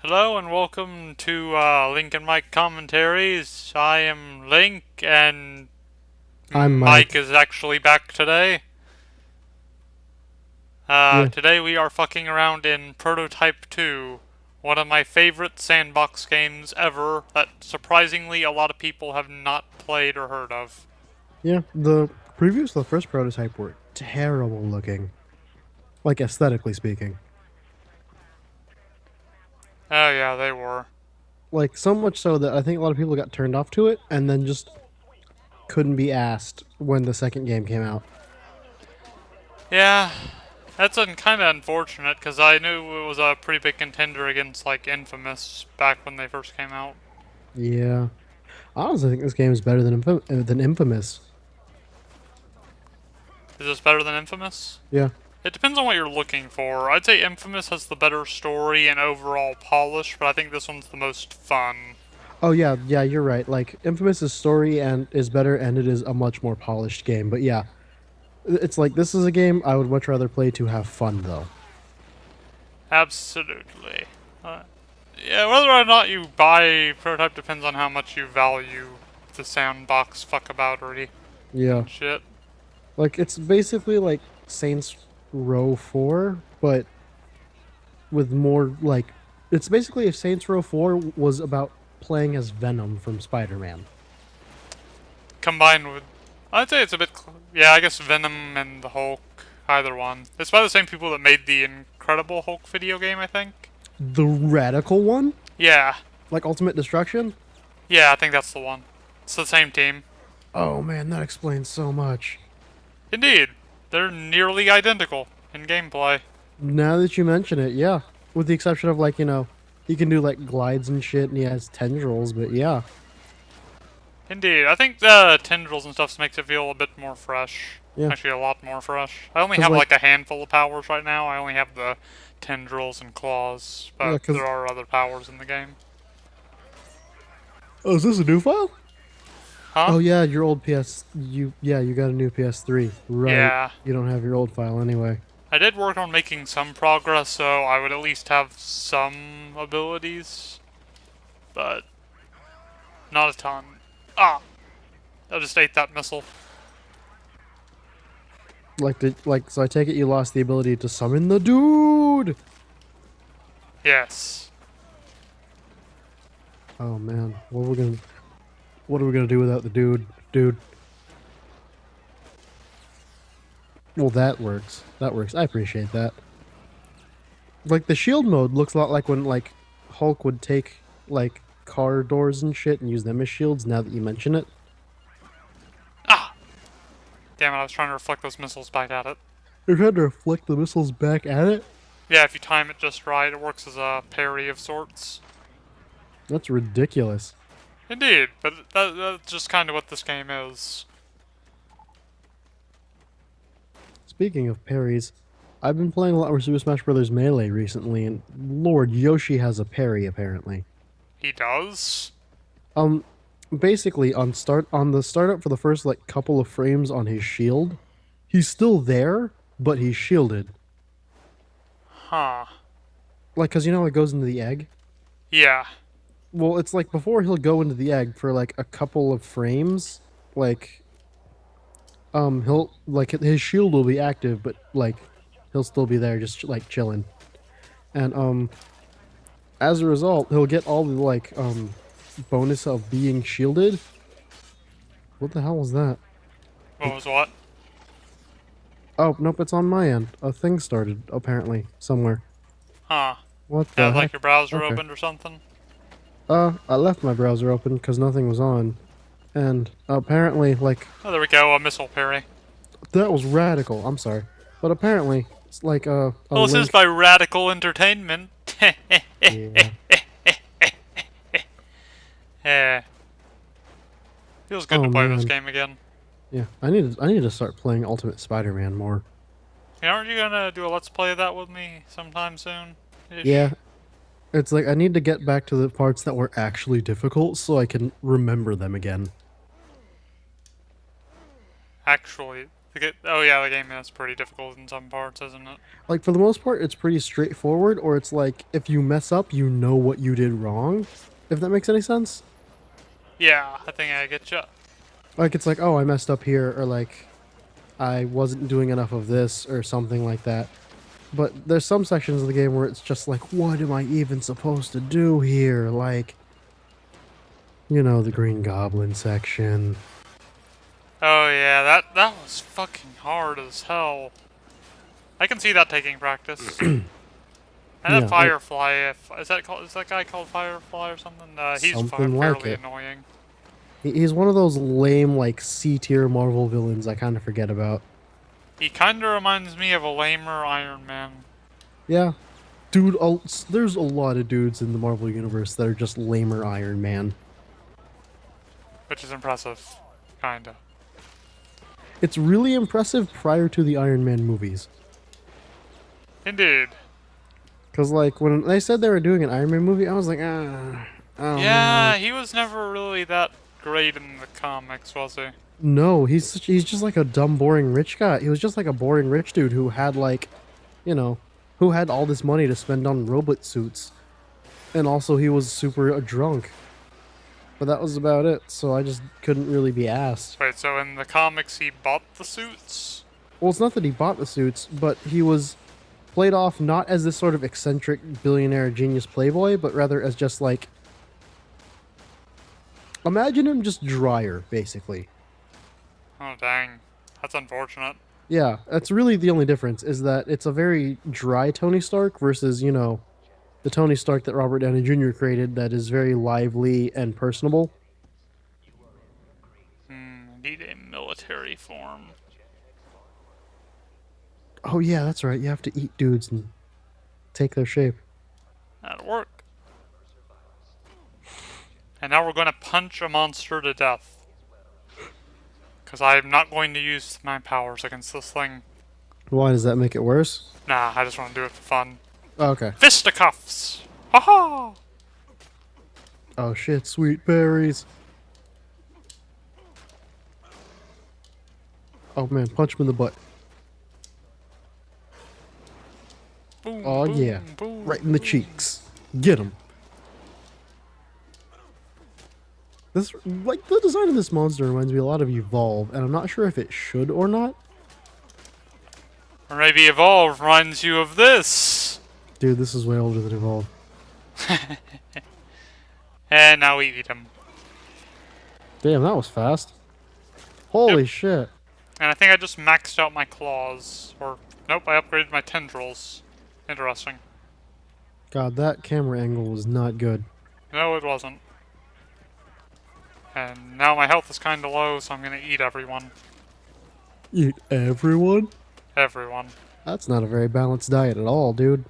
Hello and welcome to Link&Mike commentaries. I am Link and I'm Mike Mike. is actually back today. Yeah, Today we are fucking around in Prototype 2, one of my favorite sandbox games ever that surprisingly a lot of people have not played or heard of. yeah. The previews of the first prototype were terrible looking, like aesthetically speaking. Oh yeah, they were. Like so much so that I think a lot of people got turned off to it and then just couldn't be asked when the second game came out. Yeah, that's kind of unfortunate because I knew it was a pretty big contender against like Infamous back when they first came out. Yeah, I honestly think this game is better than Infamous. Is this better than Infamous? Yeah. It depends on what you're looking for. I'd say Infamous has the better story and overall polish, but I think this one's the most fun. Oh yeah. You're right. Like Infamous's story and is better, and it is a much more polished game. But yeah, it's like this is a game I would much rather play to have fun though. Absolutely. Uh, yeah, whether or not you buy Prototype depends on how much you value the sandbox fuckaboutery Yeah. and shit. Like it's basically like Saints Row 4, but with more like it's basically if Saints Row 4 was about playing as Venom from Spider-Man. Combined with, I'd say it's a bit, yeah, I guess Venom and the Hulk, either one. It's by the same people that made the Incredible Hulk video game, I think. The radical one? Yeah, Like Ultimate Destruction? yeah, I think that's the one. It's the same team. Oh man, that explains so much. Indeed, they're nearly identical in gameplay. Now that you mention it, yeah. With the exception of like, he can do like glides and shit and he has tendrils, but yeah. Indeed, I think the tendrils and stuff makes it feel a bit more fresh. Yeah. Actually, a lot more fresh. I only Cause have like like a handful of powers right now. I only have the tendrils and claws, yeah, but there cause are other powers in the game. oh, is this a new file? Huh? Oh yeah, your old PS you got a new PS3. Right. Yeah. You don't have your old file anyway. I did work on making some progress, so I would at least have some abilities, but not a ton. Ah! I just ate that missile. So I take it you lost the ability to summon the dude. Yes. Oh man, what are we gonna do without the dude? Well, that works. That works. I appreciate that. Like the shield mode looks a lot like when like Hulk would take like car doors and shit and use them as shields. Now that you mention it, Ah! Damn it, I was trying to reflect those missiles back at it. they're trying to reflect the missiles back at it. Yeah, if you time it just right, it works as a parry of sorts. That's ridiculous. Indeed, but that's just kind of what this game is. Speaking of parries, I've been playing a lot more Super Smash Bros. Melee recently, and Lord Yoshi has a parry apparently. He does? Um, basically on the startup for the first like couple of frames on his shield, he's still there, but he's shielded. Huh. Like, cause it goes into the egg. Yeah. Well, it's like before he'll go into the egg for like a couple of frames, like he'll like his shield will be active, but like he'll still be there, just like chilling. And as a result, he'll get all the like bonus of being shielded. What the hell was that? What was what? Oh, nope, it's on my end. A thing started, apparently, somewhere. Huh. What the Had like heck? your browser Okay. opened or something? I left my browser open because nothing was on. And apparently, like, Oh, there we go, a missile parry. that was radical. I'm sorry. But apparently, it's like a Well, this is link. by Radical Entertainment. Yeah. Yeah. Feels good Oh, to play this man. game again. Yeah. I need to start playing Ultimate Spider-Man more. Hey, aren't you gonna do a Let's Play of that with me sometime soon? Yeah. Ish. It's like I need to get back to the parts that were actually difficult so I can remember them again. Actually. Oh yeah, the game is pretty difficult in some parts, isn't it? Like for the most part, it's pretty straightforward, or it's like if you mess up, you know what you did wrong. If that makes any sense. Yeah, I think I get you. Like it's like, oh, I messed up here, or like I wasn't doing enough of this, or something like that. But there's some sections of the game where it's just like, what am I even supposed to do here? Like, the Green Goblin section. Oh yeah, that was fucking hard as hell. I can see that taking practice. And that Yeah, like Firefly, is that guy called Firefly or something? He's something like fairly it. annoying. He's one of those lame, like, C tier Marvel villains I kind of forget about. He kinda reminds me of a lamer Iron Man, Yeah, dude, there's a lot of dudes in the Marvel Universe that are just lamer Iron Man. which is impressive. Kinda. It's really impressive prior to the Iron Man movies. Indeed. Because, like, when they said they were doing an Iron Man movie, I was like, I don't know. Yeah, he was never really that great in the comics, was he? No, he's just like a dumb, boring rich guy. He was just like a boring rich dude who had, like, you know, who had all this money to spend on robot suits. And also, he was super drunk. But that was about it, so I just couldn't really be asked. Wait, so in the comics he bought the suits? Well, it's not that he bought the suits, but he was played off not as this sort of eccentric billionaire genius playboy, but rather as just like, imagine him just drier, basically. Oh dang. That's unfortunate. Yeah, that's really the only difference, is that it's a very dry Tony Stark versus, the Tony Stark that Robert Downey Jr. created that is very lively and personable. Need a military form. Oh yeah, that's right. You have to eat dudes and take their shape. That'll work. And now we're gonna punch a monster to death. Because I'm not going to use my powers against this thing. Why does that make it worse? Nah, I just want to do it for fun. Oh, okay. Fisticuffs! Haha! Oh shit, sweet berries. Oh man, punch him in the butt. Boom, Oh boom, yeah, boom, right in the boom. cheeks. Get him. This, like, the design of this monster reminds me a lot of Evolve, and I'm not sure if it should or not. Or maybe Evolve reminds you of this! Dude, this is way older than Evolve. And now we eat him. Damn, that was fast. Yep. Holy shit. And I think I just maxed out my claws. Or, nope, I upgraded my tendrils. Interesting. God, that camera angle was not good. No, it wasn't. And now my health is kinda low, so I'm gonna eat everyone. Eat everyone? Everyone. That's not a very balanced diet at all, dude.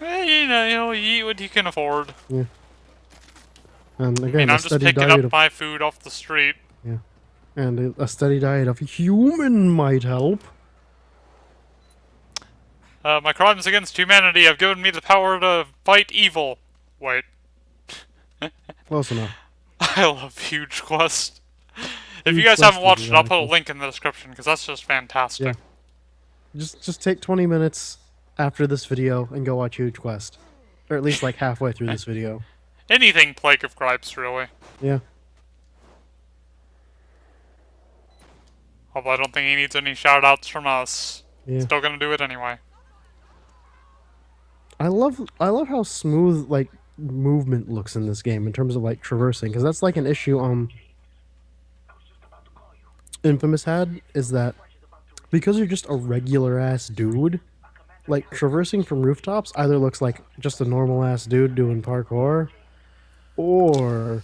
You eat what you can afford. Yeah. And I mean, again, a I'm just steady picking diet up of my food off the street. yeah, and a steady diet of human might help. My crimes against humanity have given me the power to fight evil. Wait. Close enough. I love Huge Quest. If you Huge guys Quest haven't is watched it, I'll put a radical. link in the description, because that's just fantastic. Yeah. Just take 20 minutes after this video and go watch Huge Quest, or at least like halfway through this video. Anything Plague of Gripes, really. Yeah. Although I don't think he needs any shoutouts from us. Yeah. Still gonna do it anyway. I love how smooth like movement looks in this game in terms of like traversing, because that's like an issue Infamous had, is that because you're just a regular ass dude, like traversing from rooftops either looks like just a normal ass dude doing parkour, or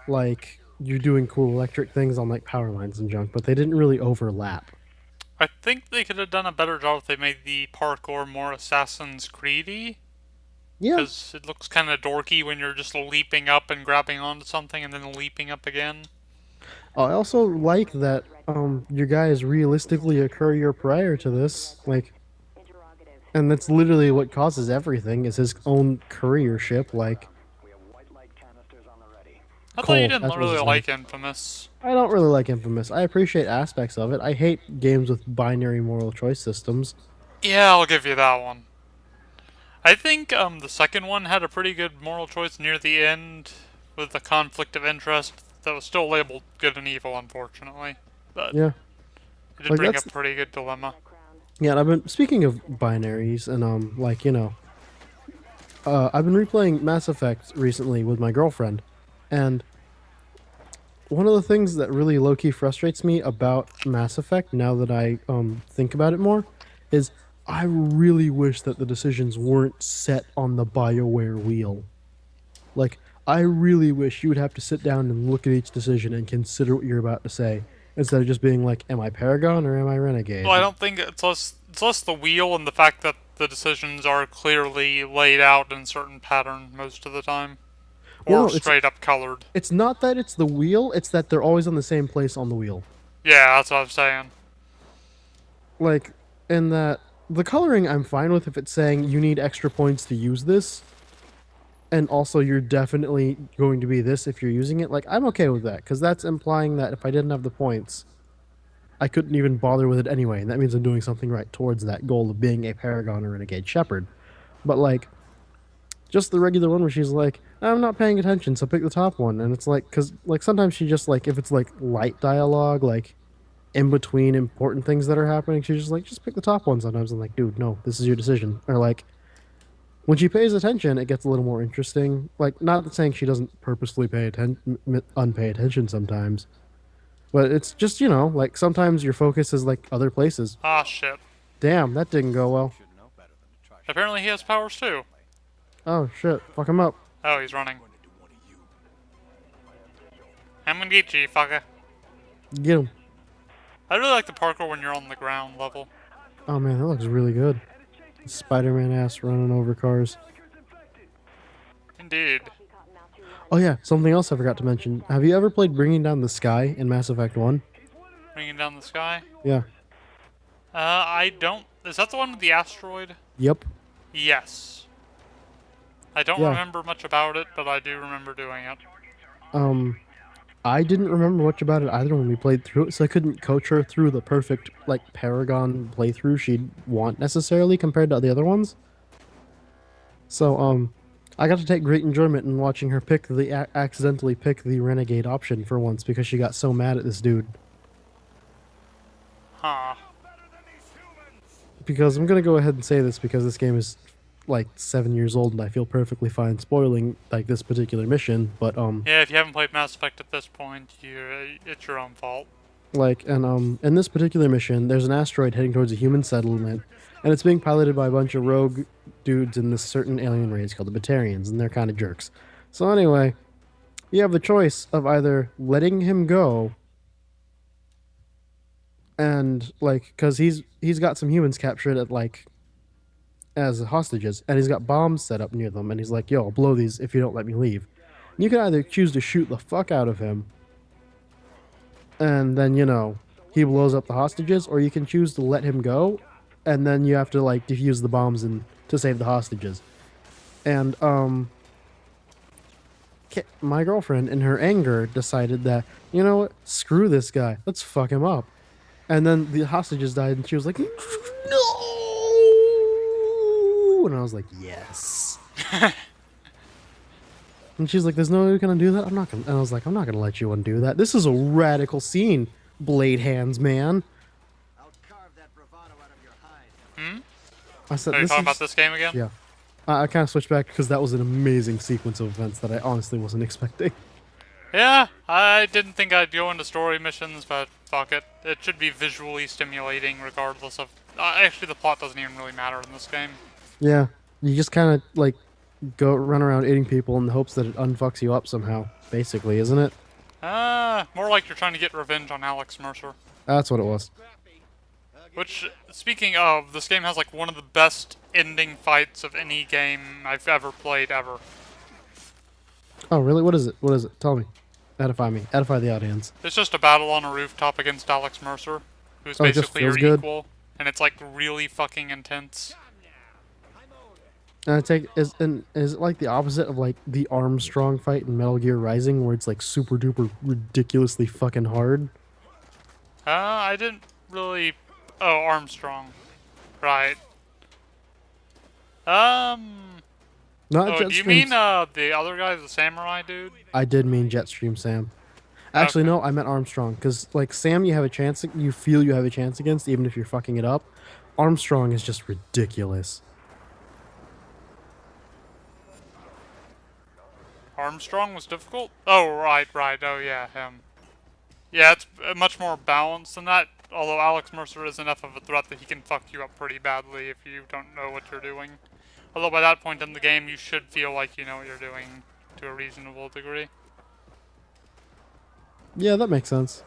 like you're doing cool electric things on like power lines and junk, but they didn't really overlap. I think they could have done a better job if they made the parkour more Assassin's Creed-y. Yeah. Because it looks kind of dorky when you're just leaping up and grabbing onto something and then leaping up again. I also like that your guys realistically occur year prior to this, like, and that's literally what causes everything is his own courier ship. Like, I thought you Cole, didn't that was really his name. like Infamous. I don't really like Infamous. I appreciate aspects of it. I hate games with binary moral choice systems. Yeah, I'll give you that one. I think the second one had a pretty good moral choice near the end with the conflict of interest that was still labeled good and evil, unfortunately. But Yeah, it did like bring a that's pretty good dilemma. yeah. And I've been speaking of binaries, and like I've been replaying Mass Effect recently with my girlfriend, and one of the things that really low key frustrates me about Mass Effect, now that I think about it more, is I really wish that the decisions weren't set on the BioWare wheel. Like, I really wish you would have to sit down and look at each decision and consider what you're about to say, instead of just being like, am I Paragon or am I Well, I Renegade? don't think it's less the wheel and the fact that the decisions are clearly laid out in certain pattern most of the time, Well, or no, straight up colored. it's not that it's the wheel, it's that they're always on the same place on the wheel. Yeah, that's what I'm saying. Like, in that the coloring I'm fine with if it's saying you need extra points to use this, and also you're definitely going to be this if you're using it. Like, I'm okay with that because that's implying that if I didn't have the points, I couldn't even bother with it anyway, and that means I'm doing something right towards that goal of being a Paragon or Renegade Shepherd. But like, just the regular one where she's like, I'm not paying attention, so pick the top one, and it's like, because like sometimes she just like if it's like light dialogue, like in between important things that are happening, she's just like, just pick the top one. Sometimes I'm like, dude, no, this is your decision. Or like when she pays attention, it gets a little more interesting. Like, not saying she doesn't purposefully pay attention, unpay attention sometimes, but it's just like sometimes your focus is like other places. Ah, shit. Damn, that didn't go well. Apparently he has powers too. Oh shit, fuck him up. Oh, he's running. I'm gonna get you, fucker. Get him. I really like the parkour when you're on the ground level. Oh man, that looks really good. Spider-Man ass running over cars. Indeed. Oh yeah, something else I forgot to mention. Have you ever played Bringing Down the Sky in Mass Effect 1? Bringing down the sky. Yeah. I don't. Is that the one with the asteroid? Yep. Yes. I don't Yeah. remember much about it, but I do remember doing it. Um, I didn't remember much about it either when we played through it, so I couldn't coach her through the perfect like Paragon playthrough she'd want necessarily compared to the other ones. So I got to take great enjoyment in watching her accidentally pick the Renegade option for once because she got so mad at this dude. Huh. Because I'm gonna go ahead and say this because this game is like 7 years old and I feel perfectly fine spoiling like this particular mission, but Yeah, if you haven't played Mass Effect at this point, it's your own fault. like and in this particular mission there's an asteroid heading towards a human settlement and it's being piloted by a bunch of rogue dudes in this certain alien race called the Batarians, and they're kind of jerks. So anyway, you have the choice of either letting him go and like because he's got some humans captured at like as hostages, and he's got bombs set up near them, and he's like, yo, I'll blow these if you don't let me leave. And you can either choose to shoot the fuck out of him and then he blows up the hostages, or you can choose to let him go and then you have to like defuse the bombs and to save the hostages. And my girlfriend in her anger decided that, you know what, screw this guy, let's fuck him up. And then the hostages died and she was like, no. And I was like, yes. And she's like, there's no way we can undo that. I'm not gonna. And I was like, I'm not gonna let you undo that. This is a radical scene, blade hands man. I'll carve that bravado out of your hide. Hmm? I said, Are you this talking is about this game again? yeah. I kind of switched back because that was an amazing sequence of events that I honestly wasn't expecting. Yeah, I didn't think I'd go into story missions, but fuck it. It should be visually stimulating regardless of... actually, the plot doesn't even really matter in this game. Yeah, you just kind of like go run around eating people in the hopes that it unfucks you up somehow. Basically, isn't it? More like you're trying to get revenge on Alex Mercer. That's what it was. Which, speaking of, this game has like one of the best ending fights of any game I've ever played ever. Oh, really? What is it? What is it? Tell me. Edify me. Edify the audience. It's just a battle on a rooftop against Alex Mercer, who's Oh, it just basically your feels good? equal, and it's like really fucking intense. And I take is it like the opposite of like the Armstrong fight in Metal Gear Rising, where it's like super duper ridiculously fucking hard? I didn't really... Oh, Armstrong. Right. Um... Not Oh, do you Jetstream. mean, the other guy, the samurai dude? I did mean Jetstream Sam. Actually, Okay. no, I meant Armstrong because like Sam, you have a chance. You feel you have a chance against, even if you're fucking it up. Armstrong is just ridiculous. Armstrong was difficult? Oh, right, right. Oh, yeah, him. Yeah, it's much more balanced than that, although Alex Mercer is enough of a threat that he can fuck you up pretty badly if you don't know what you're doing. Although by that point in the game, you should feel like you know what you're doing to a reasonable degree. Yeah, that makes sense.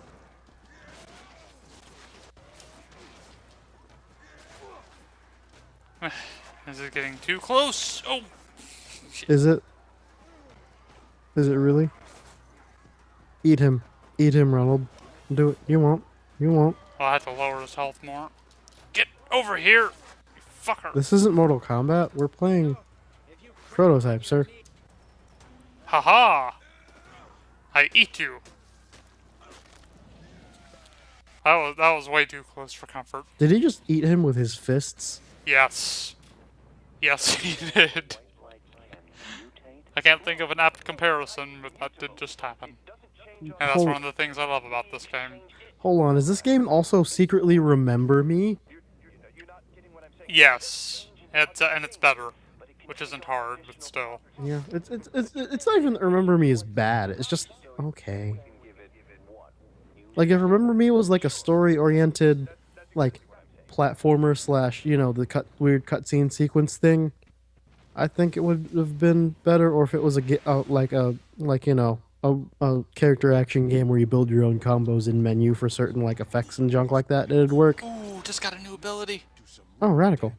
This is getting too close. Oh, shit. Is it? Is it really? Eat him. Eat him, Ronald. Do it. You won't. You won't. I'll have to lower his health more. Get over here, you fucker. This isn't Mortal Kombat. We're playing Prototype, sir. Haha! I eat you. That was way too close for comfort. Did he just eat him with his fists? Yes. Yes, he did. I can't think of an apt comparison, but that did just happen. And that's one of the things I love about this game. Hold on. Is this game also secretly Remember Me? Yes. And it's better. Which isn't hard, but still. Yeah. It's not even that Remember Me is bad. It's just okay. Like if Remember Me was like a story-oriented, like platformer slash, the weird cutscene sequence thing, I think it would have been better. Or if it was a character action game where you build your own combos in menu for certain like effects and junk like that, it'd work. Ooh, just got a new ability. Oh, radical.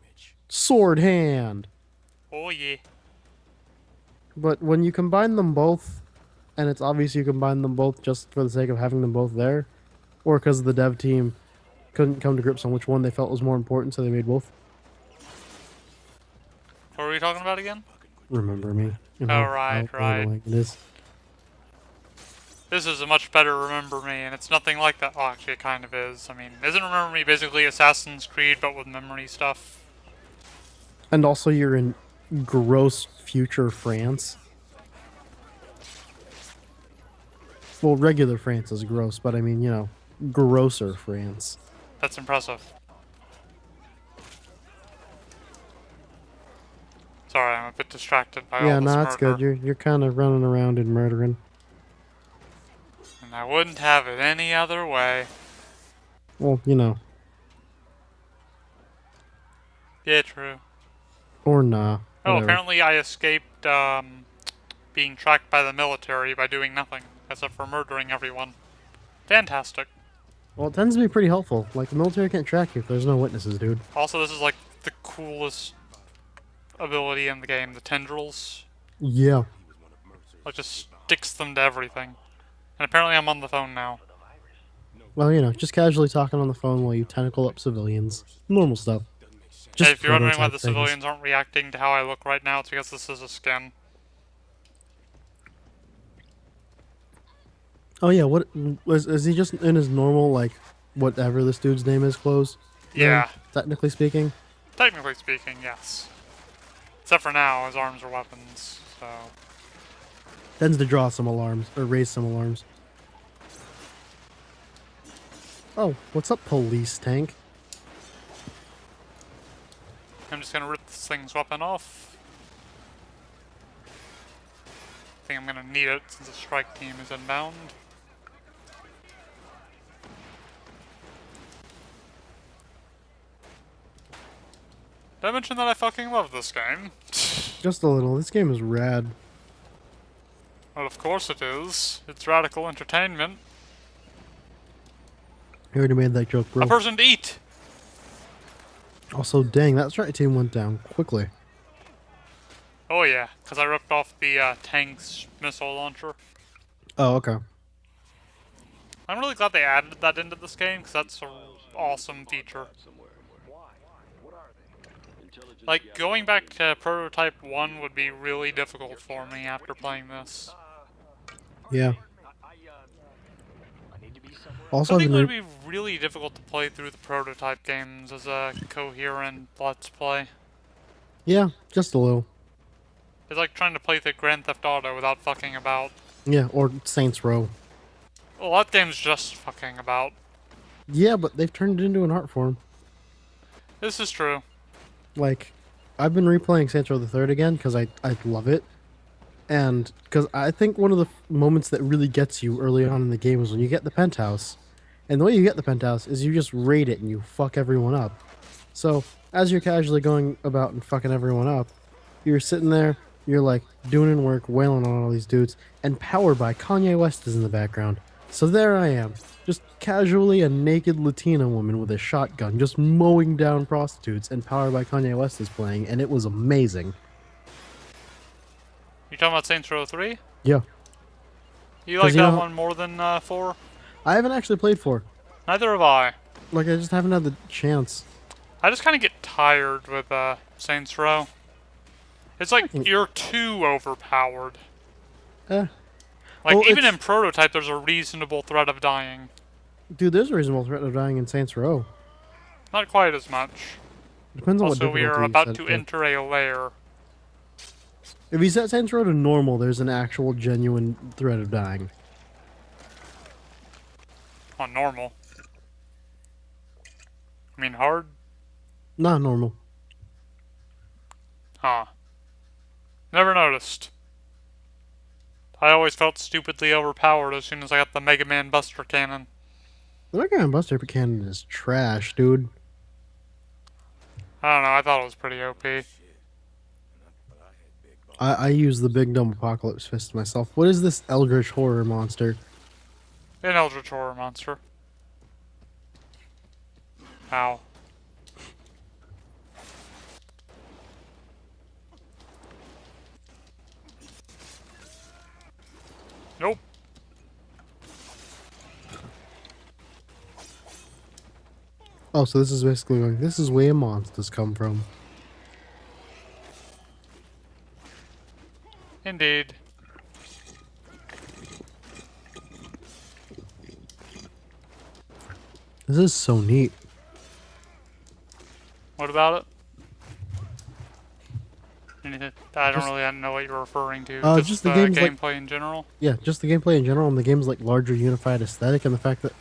Sword hand. Oh yeah. But when you combine them both, and it's obvious you combine them both just for the sake of having them both there, or because the dev team couldn't come to grips on which one they felt was more important, so they made both. What were we talking about again? Remember Me. Oh, right, how right. annoying it is. This is a much better Remember Me, and it's nothing like that. Well, actually, it kind of is. I mean, isn't Remember Me basically Assassin's Creed, but with memory stuff? And also, you're in gross future France. Well, regular France is gross, but I mean, grosser France. That's impressive. Sorry, I'm a bit distracted by Yeah, all this no, murder. it's good. You're kind of running around and murdering. And I wouldn't have it any other way. Well, Yeah, true. or nah. Oh, Whatever. apparently I escaped, being tracked by the military by doing nothing, except for murdering everyone. Fantastic. Well, it tends to be pretty helpful. Like, the military can't track you if there's no witnesses, dude. Also, this is like the coolest ability in the game, the tendrils. Yeah. Like, just sticks them to everything. And apparently I'm on the phone now. Well, just casually talking on the phone while you tentacle up civilians. Normal stuff. Just Hey, if you're wondering why prototype the things. civilians aren't reacting to how I look right now, it's because this is a skin. Oh yeah, what is he just in his normal like whatever this dude's name is clothes? Yeah. Technically speaking. Technically speaking, yes. Except for now, his arms are weapons, so... Tends to draw some alarms or raise some alarms. Oh, what's up, police tank? I'm just gonna rip this thing's weapon off. I think I'm gonna need it since the strike team is inbound. Did I mention that I fucking love this game? Just a little. This game is rad. Well, of course it is. It's radical entertainment. You already made that joke, A bro. person to eat! Also, dang, that strike team went down quickly. Oh yeah, because I ripped off the tank's missile launcher. Oh, okay. I'm really glad they added that into this game, because that's an awesome feature. Like, going back to Prototype 1 would be really difficult for me after playing this. Yeah. I need to be somewhere. Also, I I've think been it would be really difficult to play through the Prototype games as a coherent Let's Play. yeah, just a little. It's like trying to play the Grand Theft Auto without fucking about. Yeah, or Saints Row. Well, that game's just fucking about. Yeah, but they've turned it into an art form. This is true. Like, I've been replaying Saints Row the Third again because I love it, and because I think one of the moments that really gets you early on in the game is when you get the penthouse, and the way you get the penthouse is you just raid it and you fuck everyone up. So as you're casually going about and fucking everyone up, you're sitting there, you're like doing in work, wailing on all these dudes, and Powered by Kanye West is in the background. So there I am, just casually a naked Latina woman with a shotgun, just mowing down prostitutes, and Powered by Kanye West is playing, and it was amazing. You talking about Saints Row 3? Yeah. You like you that know- one more than 4? I haven't actually played 4. Neither have I. Like, I just haven't had the chance. I just kind of get tired with Saints Row. It's like you're too overpowered. Eh. Like, Well, even it's- in Prototype, there's a reasonable threat of dying. Dude, there's a reasonable threat of dying in Saints Row. Not quite as much. Depends on Also, what we difficulty are you about set to it to. enter a lair. If you set Saints Row to normal, there's an actual genuine threat of dying. On normal. I mean, hard? Not normal. Huh. Never noticed. I always felt stupidly overpowered as soon as I got the Mega Man Buster Cannon. The Mega Man Buster Cannon is trash, dude. I don't know, I thought it was pretty OP. I use the Big Dumb Apocalypse Fist myself. What is this eldritch horror monster? An Eldritch Horror monster. Ow. Nope. Oh, so this is basically going, this is where monsters come from. Indeed. This is so neat. What about it? Anything? I don't Just- really know what you're referring to. just the game's like- gameplay in general. Yeah, just the gameplay in general and the game's like larger unified aesthetic and the fact that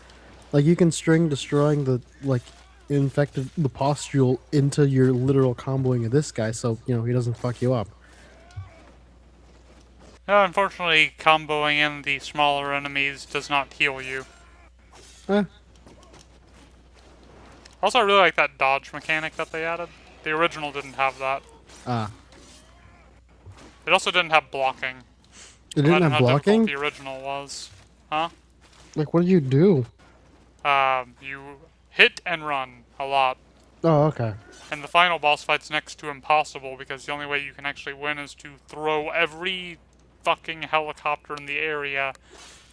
like you can string destroying the like infected the pustule into your literal comboing of this guy so, you know, he doesn't fuck you up. No, unfortunately, comboing in the smaller enemies does not heal you. Eh. Also, I really like that dodge mechanic that they added. The original didn't have that. Ah. It also didn't have blocking. It didn't Imagine have how difficult blocking? the original was. Huh? Like what did you do? You hit and run a lot. Oh, okay. And the final boss fight's next to impossible because the only way you can actually win is to throw every fucking helicopter in the area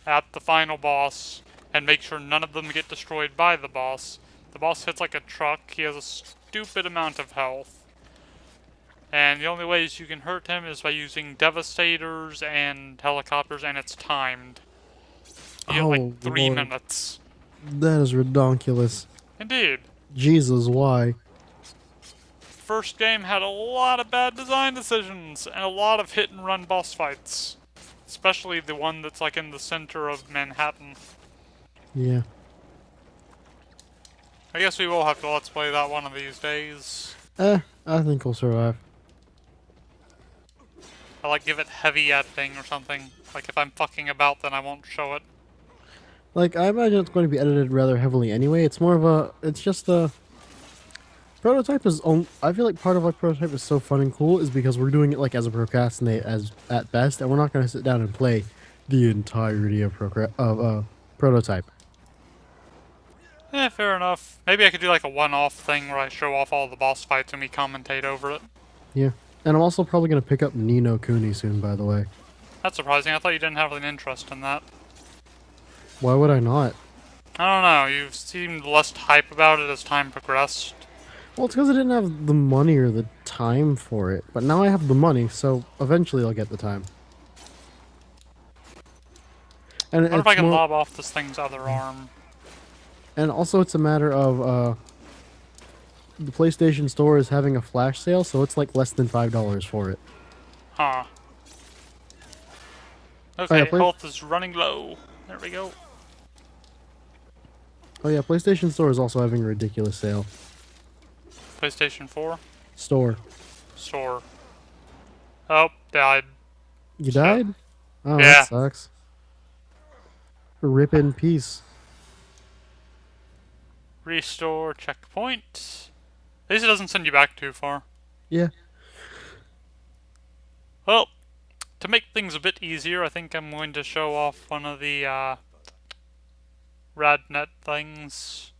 at the final boss and make sure none of them get destroyed by the boss. The boss hits like a truck. He has a stupid amount of health. And the only ways you can hurt him is by using devastators and helicopters, and it's timed. You get Oh, like 3 Lord. minutes. That is redonkulous. Indeed. Jesus, why? First game had a lot of bad design decisions and a lot of hit and run boss fights. Especially the one that's like in the center of Manhattan. Yeah. I guess we will have to let's play that one of these days. I think we'll survive. I like give it heavy editing or something. Like if I'm fucking about then I won't show it. Like, I imagine it's going to be edited rather heavily anyway. It's more of a, it's just a, Prototype is, I feel like part of why Prototype is so fun and cool is because we're doing it like as a procrastinate as at best, and we're not going to sit down and play the entirety of Prototype. Fair enough. Maybe I could do like a one-off thing where I show off all the boss fights and we commentate over it. Yeah. And I'm also probably going to pick up Ni no Kuni soon, by the way. That's surprising. I thought you didn't have an interest in that. Why would I not? I don't know. You seemed less hype about it as time progressed. Well, it's because I didn't have the money or the time for it. But now I have the money, so eventually I'll get the time. And I wonder if I it's can more, lob off this thing's other arm. and also it's a matter of the PlayStation Store is having a flash sale, so it's like less than $5 for it. Huh. Oh yeah, Okay, health is running low. There we go. PlayStation Store is also having a ridiculous sale. PlayStation 4. Store. Store. Oh, died. You Shit. died? Oh, that Yeah. sucks. Rip in peace. Restore checkpoint. At least it doesn't send you back too far. Yeah. Well, to make things a bit easier, I think I'm going to show off one of the RadNet things.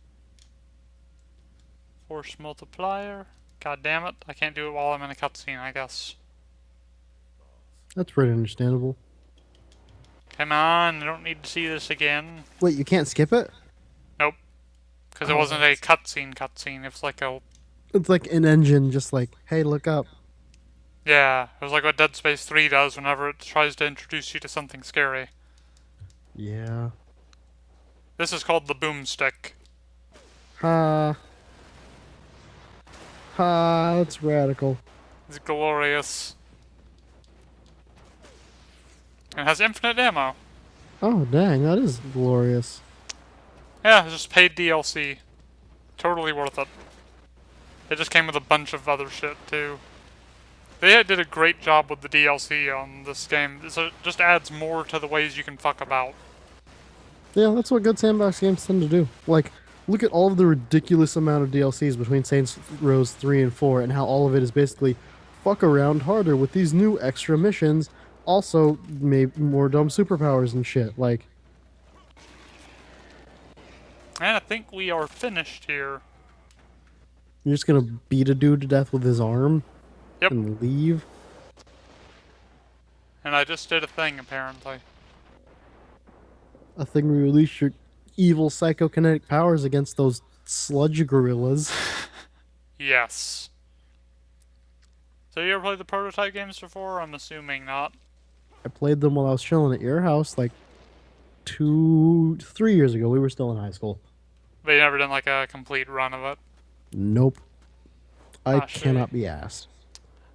Force multiplier. God damn it, I can't do it while I'm in a cutscene, I guess. That's pretty understandable. Come on, I don't need to see this again. Wait, you can't skip it? Nope, because it Oh, wasn't a cutscene. It was like a... it's like an engine just like, hey, look up. Yeah, it was like what Dead Space 3 does whenever it tries to introduce you to something scary. Yeah. This is called the boomstick. Ha. Ha, that's radical. It's glorious. And it has infinite ammo. Oh, dang, that is glorious. Yeah, it's just paid DLC. Totally worth it. It just came with a bunch of other shit, too. They did a great job with the DLC on this game. It just adds more to the ways you can fuck about. Yeah, that's what good sandbox games tend to do. Like, look at all of the ridiculous amount of DLCs between Saints Row 3 and 4 and how all of it is basically fuck around harder with these new extra missions. Also, maybe more dumb superpowers and shit. Like, And I think we are finished here. you're just gonna beat a dude to death with his arm Yep, and leave? and I just did a thing, apparently. A thing where you release your evil psychokinetic powers against those sludge gorillas. Yes. So you ever played the prototype games before? I'm assuming not. I played them while I was chilling at your house like 3 years ago. We were still in high school. But you never done like a complete run of it. Nope. I Ah, shitty. cannot be asked.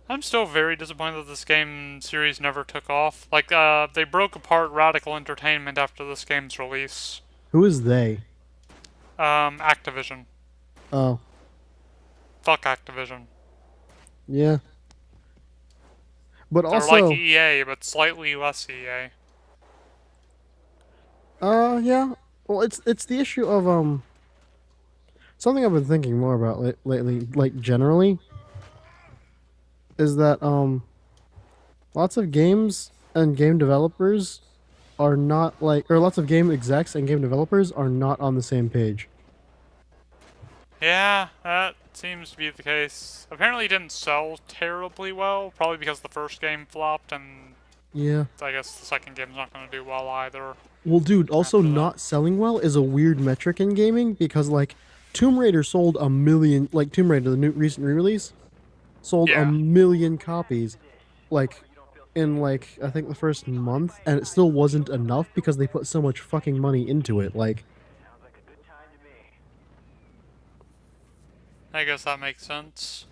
I'm still very disappointed that this game series never took off. Like, they broke apart Radical Entertainment after this game's release. Who is they? Activision. Oh, Fuck Activision. yeah. But They're like also, EA, but slightly less EA. yeah. Well, it's the issue of something I've been thinking more about lately, like generally, is that lots of games and game developers are not like, or lots of game execs and game developers are not on the same page. Yeah, that seems to be the case. Apparently it didn't sell terribly well, probably because the first game flopped, and Yeah. I guess the second game's not going to do well either Well, dude, also after that. not selling well is a weird metric in gaming because like Tomb Raider sold a million, like Tomb Raider, the new recent re-release, sold a Yeah. million copies, like in like I think the first month, and it still wasn't enough because they put so much fucking money into it. Like, I guess that makes sense.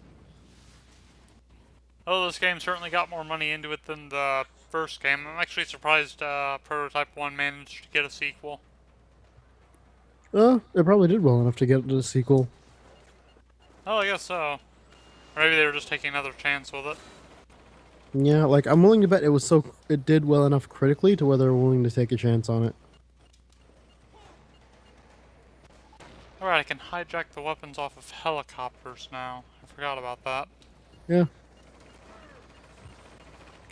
Oh, this game certainly got more money into it than the first game. I'm actually surprised Prototype 1 managed to get a sequel. it probably did well enough to get the sequel. Oh, I guess so. Or maybe they were just taking another chance with it. Yeah, like I'm willing to bet it did well enough critically to where they're willing to take a chance on it. Alright, I can hijack the weapons off of helicopters now. I forgot about that. Yeah,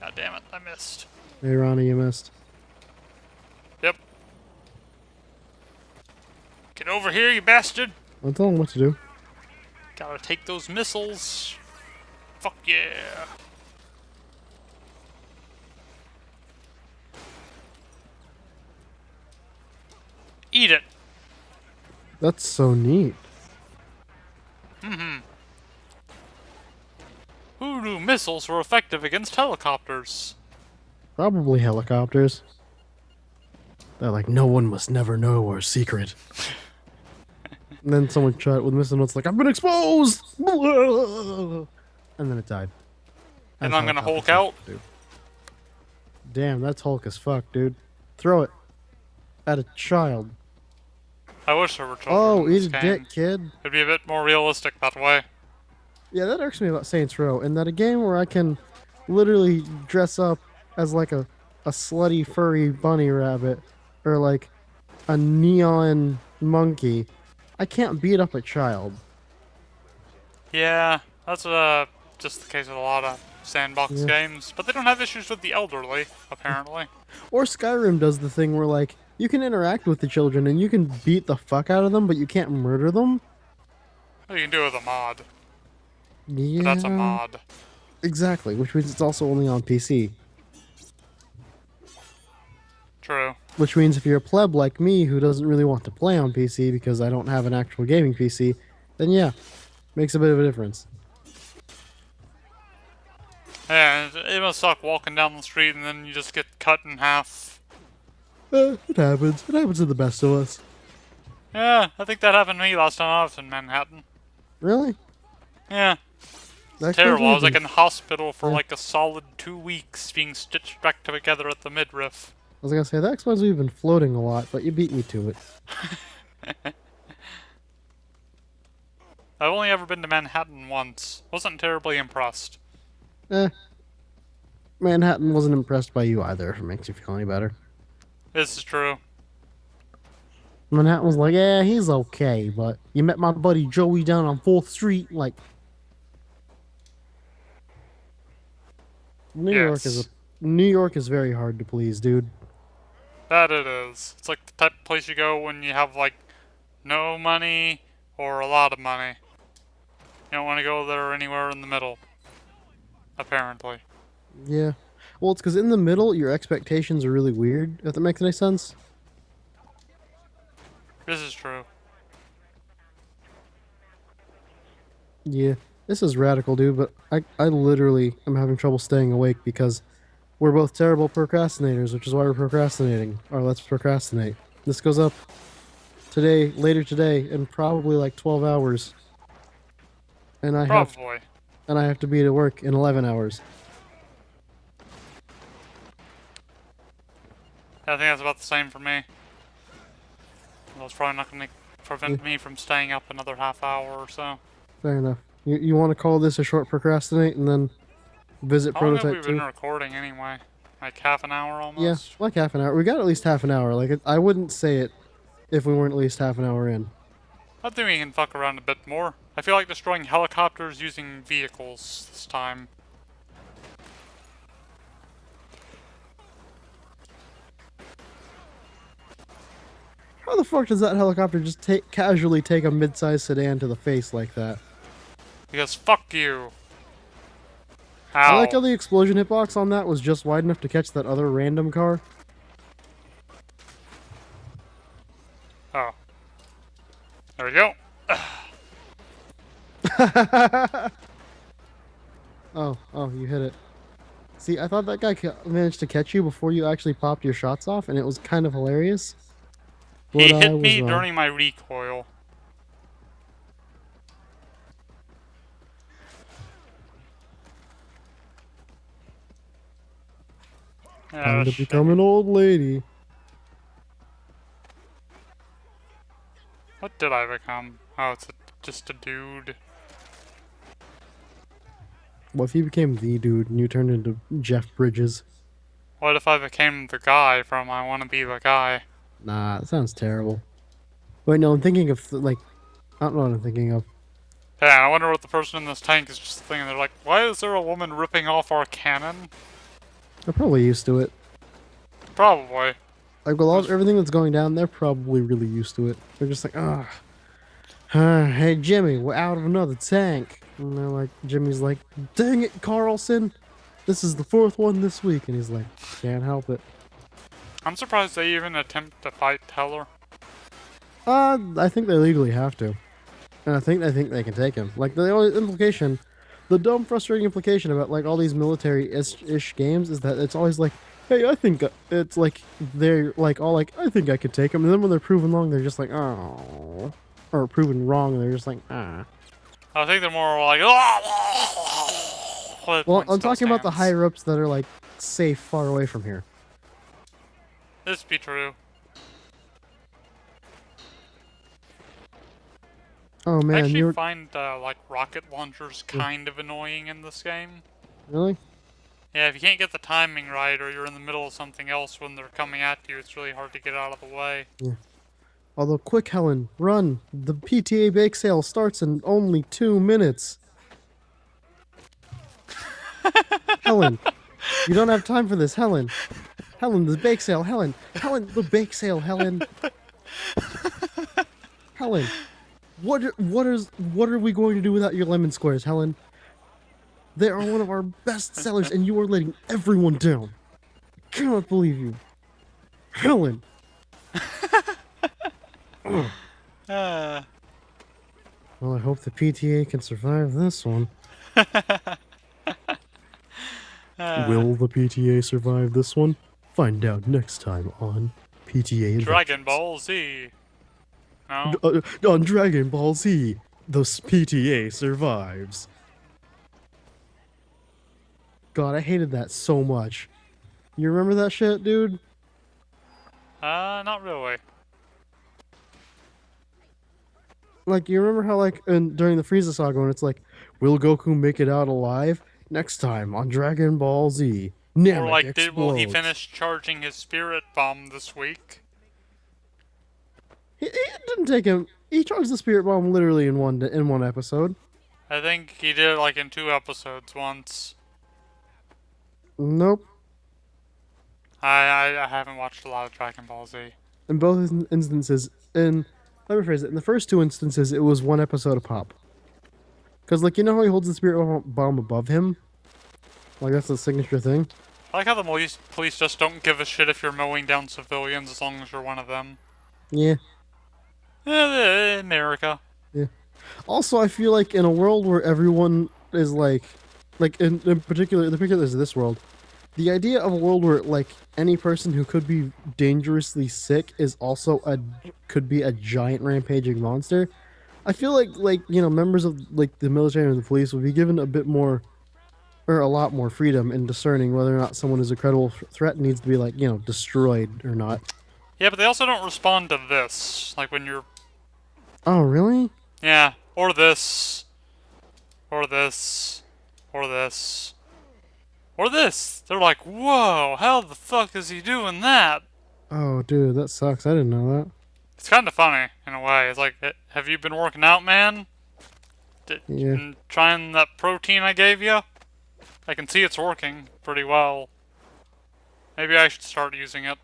God damn it, I missed. hey Ronnie, you missed. Yep. Get over here, you bastard! I'll tell him what to do. Gotta take those missiles. Fuck yeah. Eat it. That's so neat. Mm-hmm. missiles were effective against helicopters. Probably helicopters. They're like, no one must never know our secret. And then someone shot it with missile notes like, I've been exposed! And then it died. And As I'm gonna helicopters Hulk out. do. Damn, that's Hulk as fuck, dude. Throw it. At a child. I wish there were children Oh, in this eat a game. dick, kid. It'd be a bit more realistic that way. Yeah, that irks me about Saints Row. In that a game where I can literally dress up as like a slutty furry bunny rabbit or like a neon monkey, I can't beat up a child. Yeah, that's just the case with a lot of sandbox Yeah. games. But they don't have issues with the elderly, apparently. Or Skyrim does the thing where like you can interact with the children and you can beat the fuck out of them, but you can't murder them. You can do it with a mod. Yeah, But that's a mod. exactly. Which means it's also only on PC. True. Which means if you're a pleb like me who doesn't really want to play on PC because I don't have an actual gaming PC, then yeah, makes a bit of a difference. Yeah, it must suck walking down the street and then you just get cut in half. It happens. It happens to the best of us. Yeah, I think that happened to me last time I was in Manhattan. Really? Yeah, That terrible. I was explains like in hospital for Yeah. like a solid 2 weeks being stitched back together at the midriff. I was gonna say that explains we've been floating a lot, but you beat me to it. I've only ever been to Manhattan once. Wasn't terribly impressed. Manhattan wasn't impressed by you either, if it makes you feel any better. This is true. Manhattan was like, yeah, he's okay, but you met my buddy Joey down on 4th Street, like... New York is very hard to please, dude. That it is. It's like the type of place you go when you have like no money or a lot of money. You don't want to go there anywhere in the middle. Apparently. Yeah. Well, it's because in the middle, your expectations are really weird, if that makes any sense. This is true. Yeah. This is radical, dude, but I literally am having trouble staying awake because we're both terrible procrastinators, which is why we're procrastinating. Or let's procrastinate. This goes up today, later today, in probably like 12 hours. And I Probably. have to be at work in 11 hours. I think that's about the same for me. Well, it's probably not going to prevent me from staying up another half hour or so. Fair enough. You want to call this a short procrastinate and then visit How long have we prototype been 2? recording anyway? Like half an hour almost? Yeah, like half an hour. We got at least half an hour. Like I wouldn't say it if we weren't at least half an hour in. I think we can fuck around a bit more. I feel like destroying helicopters using vehicles this time. How the fuck does that helicopter just casually take a mid-sized sedan to the face like that? Because fuck you. I Ow. like how the explosion hitbox on that was just wide enough to catch that other random car. Oh. There we go. Oh, you hit it. See, I thought that guy managed to catch you before you actually popped your shots off, and it was kind of hilarious. He But I hit was me wrong. during my recoil. Time to shit. become an old lady. What did I become? Oh, it's just a dude. What if you became the dude and you turned into Jeff Bridges? What if I became the guy from I Wanna Be the Guy? Nah, that sounds terrible. Wait, no, I'm thinking of, like, I don't know what I'm thinking of. Yeah, I wonder what the person in this tank is just thinking. They're like, why is there a woman ripping off our cannon? They're probably used to it. Probably. Like, with everything that's going down, they're probably really used to it. They're just like, hey, Jimmy, we're out of another tank. And they're like, Jimmy's like, dang it, Carlson. This is the 4th one this week. And he's like, can't help it. I'm surprised they even attempt to fight Teller. I think they legally have to. And I think they can take him. Like, the only implication The dumb, frustrating implication about like all these military-ish games is that it's always like, hey, I think it's like they're like all like, I think I could take them, and then when they're proven wrong, they're just like, oh, or proven wrong, they're just like, ah. I think they're more like, Well, point I'm still talking about the stands. higher ups that are like safe, far away from here. This be true. Oh I man, actually you're find like rocket launchers kind of annoying in this game. really? Yeah, if you can't get the timing right, or you're in the middle of something else when they're coming at you, it's really hard to get out of the way. Yeah. Although, quick, Helen, run! The PTA bake sale starts in only 2 minutes. Helen, you don't have time for this, Helen. Helen, the bake sale, Helen. Helen, the bake sale, Helen. Helen, what are we going to do without your lemon squares, Helen? They are one of our best sellers, and you are letting everyone down. I cannot believe you, Helen. Ugh. Uh, Well, I hope the PTA can survive this one. Will the PTA survive this one? Find out next time on PTA Dragon Adventures. Ball Z. No? On Dragon Ball Z, the PTA survives. God, I hated that so much. You remember that shit, dude? Not really. Like, you remember how, like, during the Frieza saga, when it's like, will Goku make it out alive? Next time on Dragon Ball Z, Or Namek like, will he explodes. finish charging his spirit bomb this week? It didn't take him. He charged the Spirit Bomb literally in one episode. I think he did it like in 2 episodes once. Nope. I haven't watched a lot of Dragon Ball Z. In both instances, let me phrase it. In the first two instances, it was one episode a pop. Because, like, you know how he holds the Spirit Bomb above him? Like, that's the signature thing. I like how the police just don't give a shit if you're mowing down civilians as long as you're one of them. Yeah. America. Yeah. Also, I feel like in a world where everyone is like in particular, the particulars of this world, the idea of a world where like any person who could be dangerously sick is also could be a giant rampaging monster. I feel like you know members of like the military and the police would be given a bit more or a lot more freedom in discerning whether or not someone is a credible threat and needs to be like you know destroyed or not. Yeah, but they also don't respond to this. Like when you're... Oh really? Yeah, or this. Or this. Or this. Or this. They're like, whoa, how the fuck is he doing that? Oh dude, that sucks. I didn't know that. It's kind of funny, in a way. It's like, have you been working out, man? Yeah. Trying that protein I gave you? I can see it's working pretty well. Maybe I should start using it.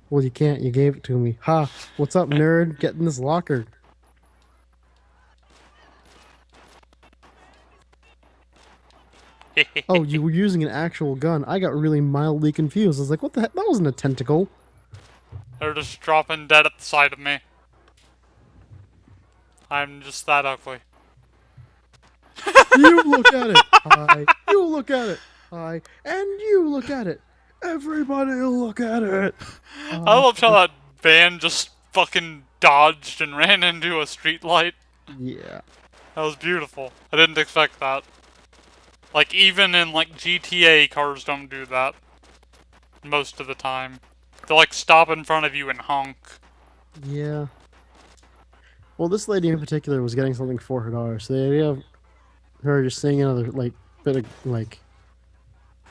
Well, you can't. You gave it to me. Ha! What's up, nerd? Get in this locker. Oh, you were using an actual gun. I got really mildly confused. I was like, what the heck? That wasn't a tentacle. They're just dropping dead at the side of me. I'm just that ugly. You look at it. Hi. You look at it. Hi. And you look at it. Everybody look at it. I loved how that van just fucking dodged and ran into a street light. Yeah. That was beautiful. I didn't expect that. Like, even in, like, GTA, cars don't do that. Most of the time. They'll, like, stop in front of you and honk. Yeah. Well, this lady in particular was getting something for her daughter. So the idea of her just seeing another, like, bit of, like,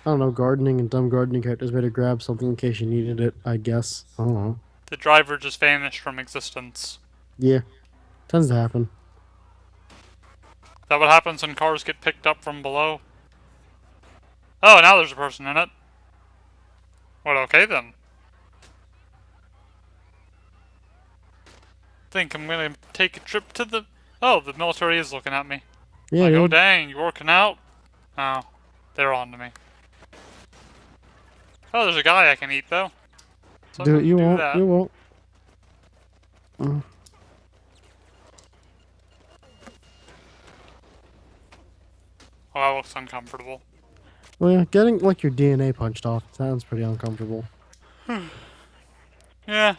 I don't know, gardening and dumb gardening characters made her grab something in case she needed it, I guess. I don't know. The driver just vanished from existence. Yeah. Tends to happen. Is that what happens when cars get picked up from below? Oh, now there's a person in it. Well, okay then. Think I'm gonna take a trip to the... Oh, the military is looking at me. Yeah, Like, oh dude. dang, you working out? Oh, they're on to me. Oh, there's a guy I can eat though. So I'm Do it. gonna You do won't. that. You won't. Well, that looks uncomfortable. Well, yeah, getting like your DNA punched off sounds pretty uncomfortable. Yeah.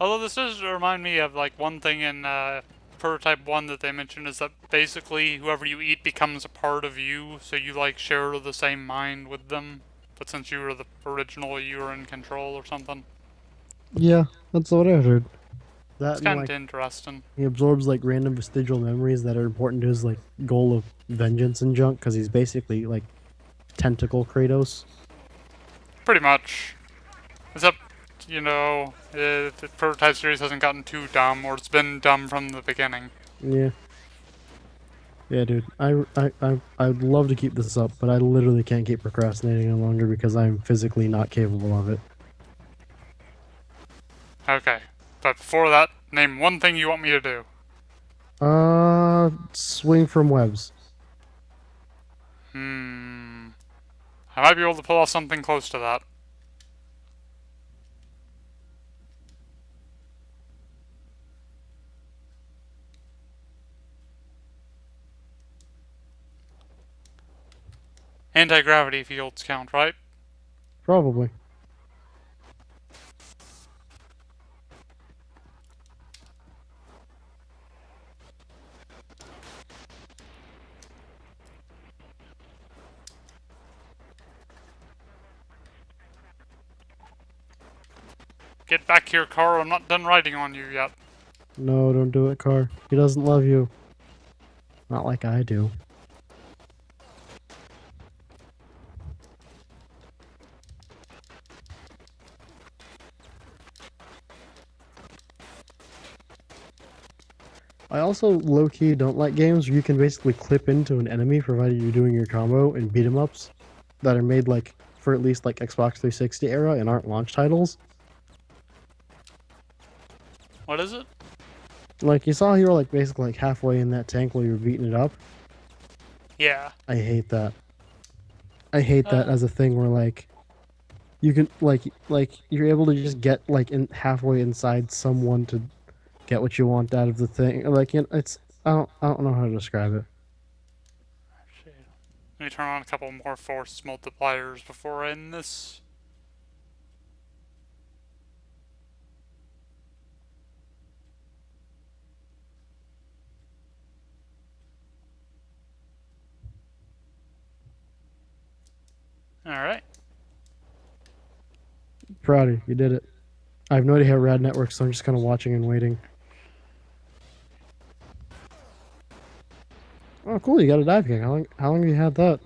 Although this does remind me of like one thing in Prototype 1 that they mentioned is that basically whoever you eat becomes a part of you, so you like share the same mind with them. But since you were the original, you were in control or something. Yeah, that's what I heard. That It's and kind of like interesting. he absorbs like random vestigial memories that are important to his like goal of vengeance and junk because he's basically like tentacle Kratos. Pretty much. Except, the Prototype series hasn't gotten too dumb, or it's been dumb from the beginning. Yeah, yeah, dude. I'd love to keep this up, but I literally can't keep procrastinating any longer because I'm physically not capable of it. Okay. But before that, name one thing you want me to do. Swing from webs. Hmm. I might be able to pull off something close to that. Anti-gravity fields count, right? Probably. Get back here, Carl. I'm not done riding on you yet. No, don't do it, Car. He doesn't love you. Not like I do. I also low-key don't like games where you can basically clip into an enemy provided you're doing your combo in beat 'em ups that are made like for at least like Xbox 360 era and aren't launch titles. What is it? Like you saw you were like basically like halfway in that tank while you were beating it up. Yeah. I hate that. I hate that Uh, as a thing where like you can like you're able to just get like in halfway inside someone to get what you want out of the thing. Like it's I don't know how to describe it. shit. Let me turn on a couple more force multipliers before I end this. Alright. Proud of you. You did it. I have no idea how rad networks, so I'm just kind of watching and waiting. Oh, cool! You got a dive kick. How long have you had that?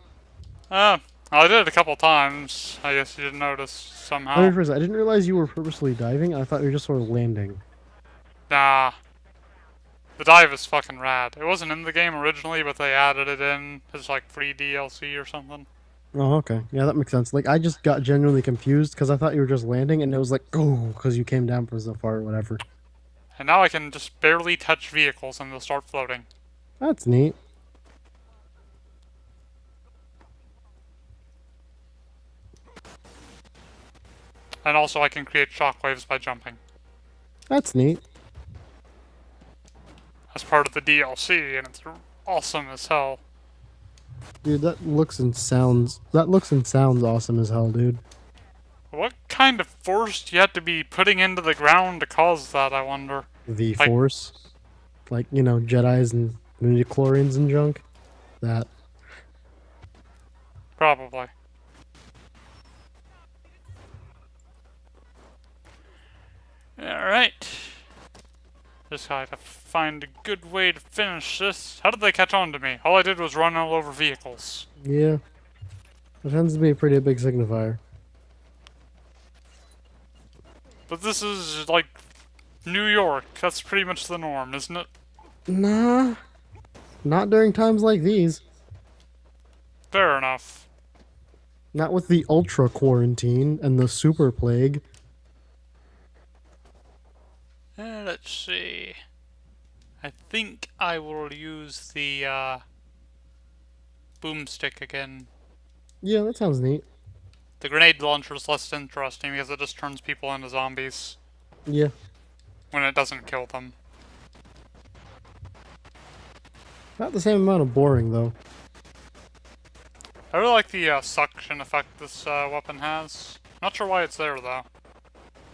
Uh, I did it a couple times. I guess you didn't notice Let me somehow. rephrase that. I didn't realize you were purposely diving. I thought you were just sort of landing. Nah. The dive is fucking rad. It wasn't in the game originally, but they added it in as like free DLC or something. Oh, okay. Yeah, that makes sense. Like, I just got genuinely confused because I thought you were just landing, and it was like, oh, because you came down from so far or whatever. And now I can just barely touch vehicles and they'll start floating. That's neat. And also I can create shockwaves by jumping. That's neat. As part of the DLC, and it's awesome as hell. Dude, that looks and sounds awesome as hell, dude. What kind of force do you have to be putting into the ground to cause that, I wonder? The Like, Force, like, Jedis and midichlorians and junk. That. probably. Alright. Just gotta find a good way to finish this. How did they catch on to me? All I did was run all over vehicles. Yeah, that tends to be a pretty big signifier. But this is, like, New York. That's pretty much the norm, isn't it? Nah, not during times like these. Fair enough. Not with the ultra quarantine and the super plague. Let's see. I think I will use the boomstick again. Yeah, that sounds neat. The grenade launcher is less interesting because it just turns people into zombies Yeah, when it doesn't kill them. not the same amount of boring though. I really like the suction effect this weapon has. Not sure why it's there though.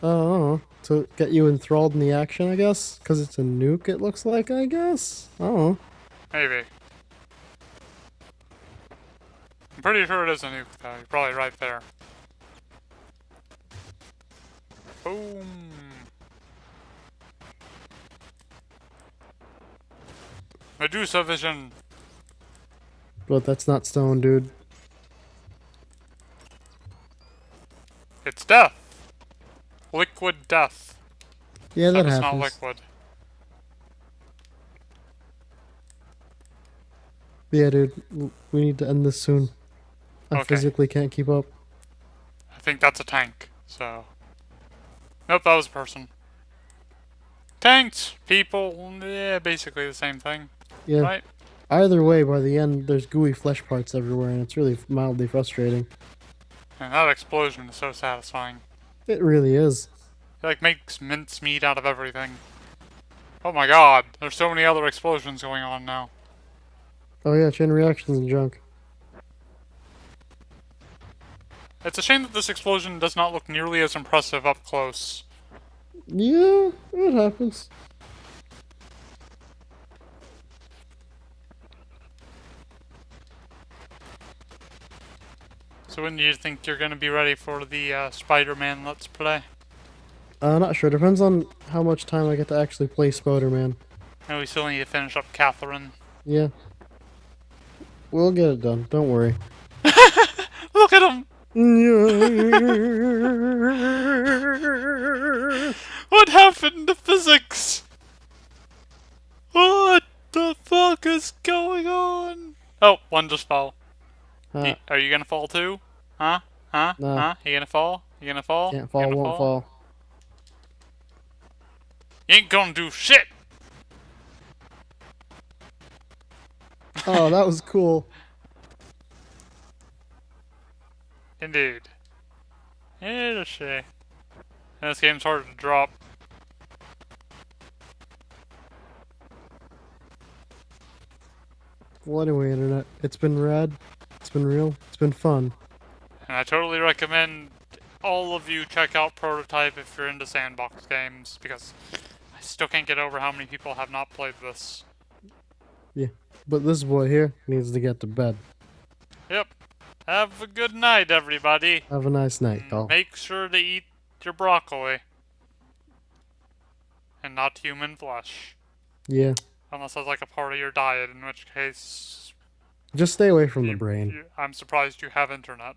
Oh, to get you enthralled in the action, I guess? Because it's a nuke, it looks like, I guess? Oh. Maybe. I'm pretty sure it is a nuke though. You're probably right there. Boom. Medusa vision. But that's not stone, dude. It's death. Liquid death. Yeah, that Except it's not happens. liquid. Yeah, dude, we need to end this soon. I Okay. physically can't keep up. I think that's a tank, so. Nope, that was a person. Tanks, people, yeah, basically the same thing, Yeah. right? Either way, by the end, there's gooey flesh parts everywhere, and it's really mildly frustrating. And that explosion is so satisfying. It really is. It like makes mincemeat out of everything. Oh my god, there's so many other explosions going on now. Oh yeah, chain reactions and junk. It's a shame that this explosion does not look nearly as impressive up close. Yeah, it happens. So when do you think you're gonna be ready for the Spider-Man Let's Play? Not sure. Depends on how much time I get to actually play Spider-Man. And we still need to finish up Catherine. Yeah. We'll get it done. Don't worry. Look at him! What happened to physics? What the fuck is going on? Oh, one just fell. Are you gonna fall too? Huh? Huh? Nah, Huh? You gonna fall? You gonna fall? can't You fall, gonna won't fall? fall. You ain't gonna do shit! Oh, that was cool. Indeed. It is she. This game's hard to drop. Well, anyway, Internet, it's been rad. It's been real. It's been fun. And I totally recommend all of you check out Prototype if you're into sandbox games, because I still can't get over how many people have not played this. Yeah. But this boy here needs to get to bed. Yep. Have a good night, everybody. Have a nice night, y'all. Make sure to eat your broccoli. And not human flesh. Yeah. Unless that's like a part of your diet, in which case Just stay away from the brain. I'm surprised you have internet.